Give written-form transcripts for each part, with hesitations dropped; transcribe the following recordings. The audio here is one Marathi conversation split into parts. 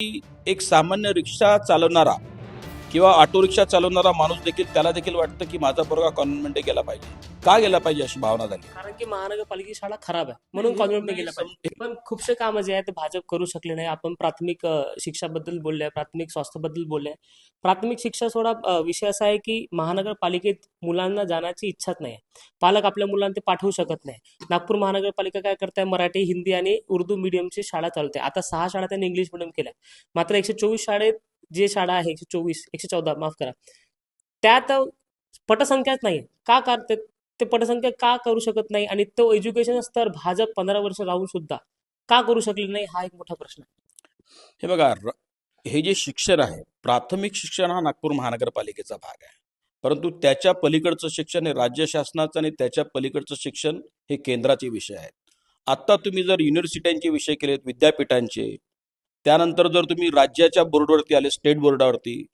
की एक सामान्य रिक्षा चालवणारा किंवा ऑटो रिक्षा चालवणारा माणूस देखील त्याला देखील वाटतं की माझा पोरगा कॉन्व्हेंटमध्ये गेला पाहिजे. का गेला पाहिजे अशी भावना झाली. कारण की महानगरपालिकेची शाळा खराब आहे म्हणून कॉन्व्हेंटमध्ये गेला पाहिजे. पण खूपसे कामं जे आहेत ते भाजप करू शकले नाही. आपण प्राथमिक शिक्षाबद्दल बोलले, प्राथमिक स्वास्थ्याबद्दल बोलले. प्राथमिक शिक्षा सोडा, विषय असा आहे की महानगरपालिकेत मुलांना जाण्याची इच्छाच नाही. पालक आपल्या मुलांना ते पाठवू शकत नाही. नागपूर महानगरपालिका काय करते, मराठी, हिंदी आणि उर्दू मीडियमची शाळा चालते. आता 6 शाळा त्यांनी इंग्लिश मीडियम केल्या. मात्र 124 शाळेत जे शाळा आहे 114 माफ करा, त्यात पटसंख्याच नाही. का करते ते, पटसंख्या का करू शकत नाही आणि तो एज्युकेशन स्तर भाजप 15 वर्ष राहून सुद्धा का करू शकले नाही, हा एक मोठा प्रश्न आहे. हे बघा, हे जे शिक्षण आहे, प्राथमिक शिक्षण हा नागपूर महानगरपालिकेचा भाग आहे, परंतु त्याच्या पलीकडचं शिक्षण हे राज्य शासनाचं आणि त्याच्या पलीकडचं शिक्षण हे केंद्राचे विषय आहेत. आत्ता तुम्ही जर युनिव्हर्सिट्यांचे विषय केलेत, विद्यापीठांचे, त्यानंतर जर तुम्ही राज्याच्या बोर्डवरती आले, स्टेट बोर्डावरती,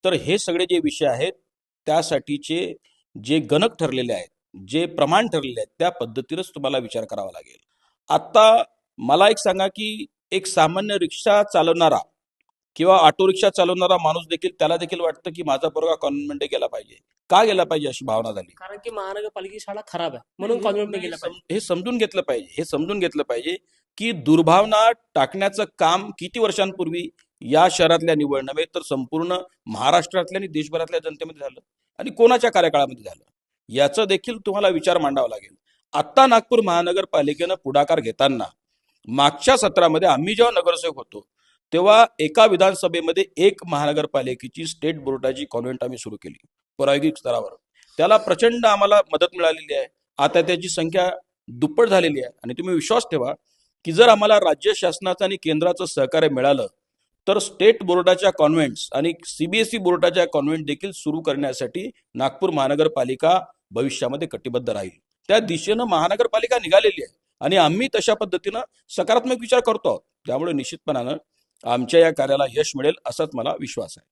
तर हे सगळे जे विषय आहेत त्यासाठीचे जे गणक ठरलेले आहेत, जे प्रमाण ठरलेले आहेत, त्या पद्धतीनेच तुम्हाला विचार करावा लागेल. आत्ता मला एक सांगा की एक सामान्य रिक्षा चालवणारा किंवा ऑटो रिक्षा चालवणारा माणूस देखील त्याला देखील वाटतं की माझा पोरगा कॉन्व्हेंटमध्ये गेला पाहिजे. का गेला पाहिजे अशी भावना झाली. कारण की महानगरपालिकेची शाळा खराब आहे म्हणून कॉन्व्हेंटमध्ये गेला पाहिजे. हे समजून घेतलं पाहिजे, हे समजून घेतलं पाहिजे की दुर्भावना टाकण्याचं काम किती वर्षांपूर्वी या शहरातल्या निवड नव्हे तर संपूर्ण महाराष्ट्रातल्या आणि देशभरातल्या जनतेमध्ये झालं आणि कोणाच्या कार्यकाळामध्ये झालं, याचा देखील तुम्हाला विचार मांडावा लागेल. आत्ता नागपूर महानगरपालिकेनं पुढाकार घेताना मागच्या सत्रामध्ये आम्ही जेव्हा नगरसेवक होतो तेव्हा एका विधानसभेमध्ये एक महानगरपालिकेची स्टेट बोर्डाची कॉन्व्हेंट आम्ही सुरू केली प्रायोगिक स्तरावर. त्याला प्रचंड आम्हाला मदत मिळालेली आहे. आता त्याची संख्या दुप्पट झालेली आहे आणि तुम्ही विश्वास ठेवा की जर आम्हाला राज्य शासनाचं आणि केंद्राचं सहकार्य मिळालं तर स्टेट बोर्डाच्या कॉन्व्हेंट्स आणि सीबीएसई बोर्डाच्या कॉन्व्हेंट देखील सुरू करण्यासाठी नागपूर महानगरपालिका भविष्यामध्ये कटिबद्ध राहील. त्या दिशेनं महानगरपालिका निघालेली आहे आणि आम्ही तशा पद्धतीनं सकारात्मक विचार करतो आहोत. त्यामुळे निश्चितपणानं आमच्या या कार्याला यश मिळेल असाच मला विश्वास आहे.